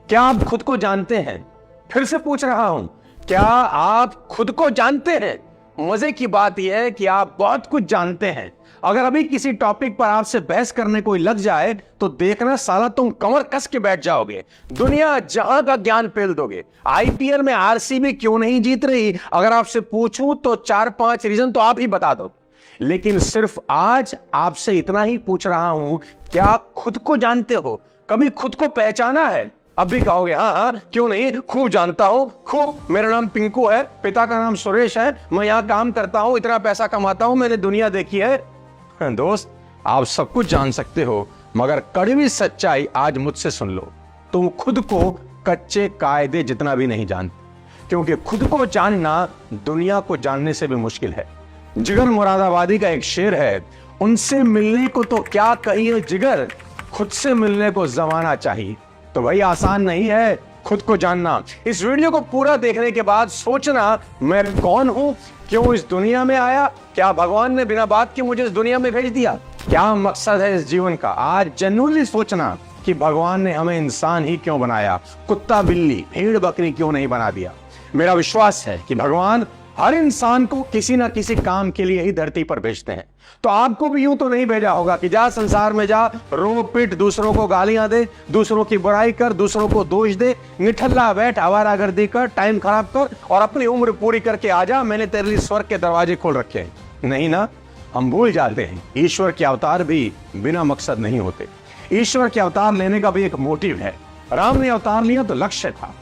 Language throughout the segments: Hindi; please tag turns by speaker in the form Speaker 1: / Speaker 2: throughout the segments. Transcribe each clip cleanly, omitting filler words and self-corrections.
Speaker 1: क्या आप खुद को जानते हैं? फिर से पूछ रहा हूं, क्या आप खुद को जानते हैं? मजे की बात यह है कि आप बहुत कुछ जानते हैं। अगर अभी किसी टॉपिक पर आपसे बहस करने कोई लग जाए तो देखना साला तुम कमर कस के बैठ जाओगे, दुनिया जहां का ज्ञान फेल दोगे। आईपीएल में आरसीबी क्यों नहीं जीत रही, अगर आपसे पूछूं तो 4-5 रीजन तो आप ही बता दो। लेकिन सिर्फ आज आपसे इतना ही पूछ रहा हूं, क्या खुद को जानते हो? कभी खुद को पहचाना है? अब भी कहोगे हाँ हाँ क्यों नहीं, खूब जानता हूं, खूब। मेरा नाम पिंकू है, पिता का नाम सुरेश है, मैं यहां काम करता हूं, इतना पैसा कमाता हूं, मैंने दुनिया देखी है। दोस्त, आप सब कुछ जान सकते हो, मगर कड़वी सच्चाई आज मुझसे सुन लो, तुम खुद को कच्चे कायदे जितना भी नहीं जानते, क्योंकि खुद को जानना दुनिया को जानने से भी मुश्किल है। जिगर मुरादाबादी का एक शेर है, उनसे मिलने को तो क्या कहिए जिगर, खुद से मिलने को जमाना चाहिए। तो भाई आसान नहीं है खुद को जानना। इस वीडियो को पूरा देखने के बाद सोचना, मैं कौन हूं, क्यों इस दुनिया में आया, क्या भगवान ने बिना बात के मुझे इस दुनिया में भेज दिया, क्या मकसद है इस जीवन का। आज जेन्युइनली सोचना कि भगवान ने हमें इंसान ही क्यों बनाया, कुत्ता बिल्ली भेड़ बकरी क्यों नहीं बना दिया। मेरा विश्वास है कि भगवान हर इंसान को किसी ना किसी काम के लिए ही धरती पर भेजते हैं। तो आपको भी यूं तो नहीं भेजा होगा कि जा संसार में जा, रो पिट, दूसरों को गालियां दे, दूसरों की बुराई कर, दूसरों को दोष दे, निठल्ला बैठ, आवारागर्दी कर, टाइम खराब कर और अपनी उम्र पूरी करके आ जा, मैंने तेरे लिए स्वर्ग के दरवाजे खोल रखे हैं। नहीं ना, हम भूल जाते हैं ईश्वर के अवतार भी बिना मकसद नहीं होते। ईश्वर के अवतार लेने का भी एक मोटिव है। राम ने अवतार लिया तो लक्ष्य था,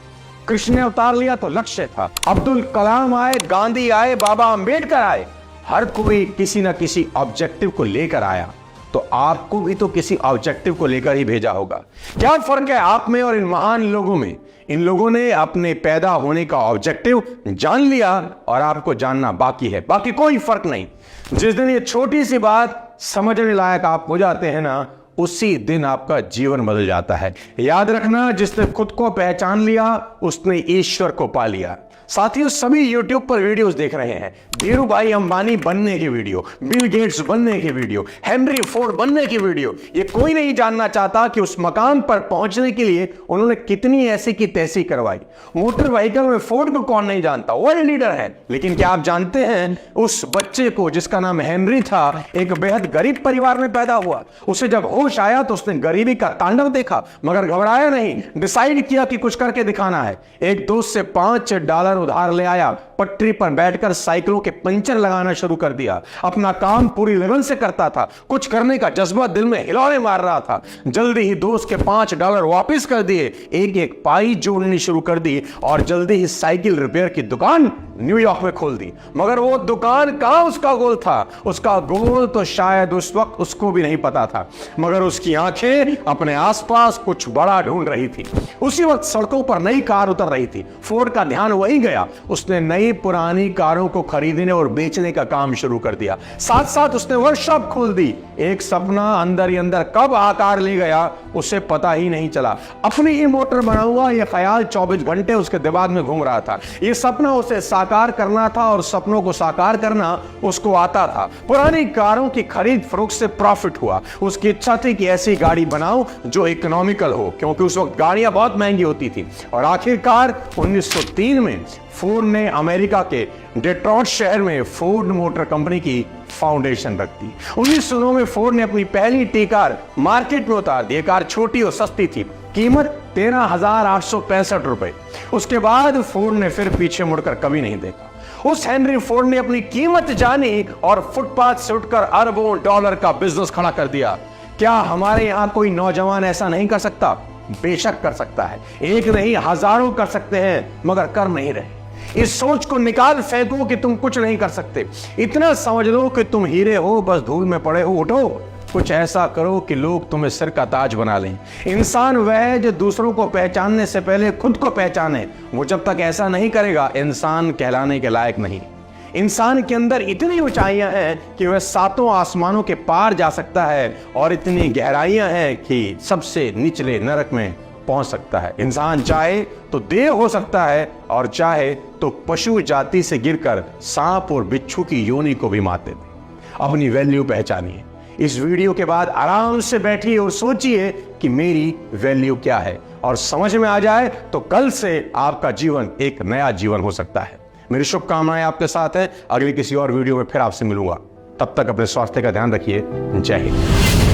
Speaker 1: कृष्ण ने अवतार लिया तो लक्ष्य था, अब्दुल कलाम आए, गांधी आए, बाबा अंबेडकर आए, हर कोई किसी ना किसी ऑब्जेक्टिव को लेकर आया। तो आपको भी तो किसी ऑब्जेक्टिव को लेकर ही भेजा होगा। क्या फर्क है आप में और इन महान लोगों में? इन लोगों ने अपने पैदा होने का ऑब्जेक्टिव जान लिया और आपको जानना बाकी है, बाकी कोई फर्क नहीं। जिस दिन ये छोटी सी बात समझने लायक आप हो जाते हैं ना, उसी दिन आपका जीवन बदल जाता है। याद रखना, जिसने खुद को पहचान लिया उसने ईश्वर को पा लिया। साथियों, सभी यूट्यूब पर वीडियोस देख रहे हैं, धीरू भाई अंबानी बनने की वीडियो, बिल गेट्स बनने की वीडियो, हेनरी फोर्ड बनने की वीडियो। ये कोई नहीं जानना चाहता कि उस मकाम पर पहुंचने के लिए उन्होंने कितनी ऐसी की तैसी करवाई। मोटर व्हीकल में फोर्ड को कौन नहीं जानता, वर्ल्ड लीडर है। लेकिन क्या आप जानते हैं उस बच्चे को जिसका नाम हेनरी था, एक बेहद गरीब परिवार में पैदा हुआ। उसे जब होश आया तो उसने गरीबी का तांडव देखा, मगर घबराया नहीं, डिसाइड किया कि कुछ करके दिखाना है। एक दोस्त से $5 उधार ले आया, पटरी पर बैठकर साइकिलों के पंचर लगाना शुरू कर दिया। अपना काम पूरी लगन से करता था, कुछ करने का जज्बा दिल में हिलौले मार रहा था। जल्दी ही दोस्त के $5 वापस कर दिए, एक एक पाई जोड़नी शुरू कर दी और जल्दी ही साइकिल रिपेयर की दुकान न्यूयॉर्क में खोल दी। मगर वो दुकान कहां उसका गोल था, उसका गोल तो शायद उस वक्त उसको भी नहीं पता था, मगर उसकी आंखें अपने आसपास कुछ बड़ा ढूंढ रही थी। उसी वक्त सड़कों पर नई कार उतर रही थी। फोर्ड का ध्यान वहीं गया, उसने नई पुरानी कारों को खरीदने और बेचने का काम शुरू कर दिया। साथ साथ उसने वर्कशॉप खोल दी। एक सपना अंदर ही अंदर कब आकार ले गया उसे पता ही नहीं चला। अपनी ही मोटर बनाऊंगा, यह ख्याल 24 घंटे उसके दिमाग में घूम रहा था। यह सपना उसे साकार करना था और सपनों को साकार करना उसको आता था। पुरानी कारों की खरीद फरोख्त से प्रॉफिट हुआ। उसकी इच्छा थी कि ऐसी गाड़ी बनाऊं जो इकोनॉमिकल हो, क्योंकि उस वक्त गाड़ियां बहुत महंगी होती थी। और आखिरकार 1903 में फोर्ड ने अमेरिका के डेट्रॉइट शहर में फोर्ड मोटर कंपनी की फाउंडेशन रख दी। 1909 में फोर्ड ने अपनी पहली टी कार मार्केट में उतार दी। कार छोटी और सस्ती थी, कीमत 13,865 रुपए। उसके बाद फोर्ड ने फिर पीछे मुड़कर कभी नहीं देखा। उस हेनरी फोर्ड ने अपनी कीमत जानी और फुटपाथ से उठकर अरबों डॉलर का बिजनेस खड़ा कर दिया। क्या हमारे यहां कोई नौजवान ऐसा नहीं कर सकता? बेशक कर सकता है, एक नहीं हजारों कर सकते हैं, मगर कर नहीं रहे। इस सोच को निकाल फेंको कि तुम कुछ नहीं कर सकते। इतना समझ लो कि तुम हीरे हो, बस धूल में पड़े हो। उठो, कुछ ऐसा करो कि लोग तुम्हें सिर का ताज बना लें। इंसान वह है जो दूसरों को पहचानने से पहले खुद को पहचाने। वो जब तक ऐसा नहीं करेगा, इंसान कहलाने के लायक नहीं। इंसान के अंदर इतनी ऊंचाइयां हैं कि वह 7 आसमानों के पार जा सकता है और इतनी गहराइयां हैं कि सबसे निचले नरक में पहुंच सकता है। इंसान चाहे तो देव हो सकता है और चाहे तो पशु जाति से गिरकर सांप और बिच्छू की योनि को भी मात दे। अपनी वैल्यू पहचानिए। इस वीडियो के बाद आराम से बैठिए और सोचिए कि मेरी वैल्यू क्या है, और समझ में आ जाए तो कल से आपका जीवन एक नया जीवन हो सकता है। मेरी शुभकामनाएं आपके साथ हैं। अगली किसी और वीडियो में फिर आपसे मिलूंगा। तब तक अपने स्वास्थ्य का ध्यान रखिए। जय हिंद।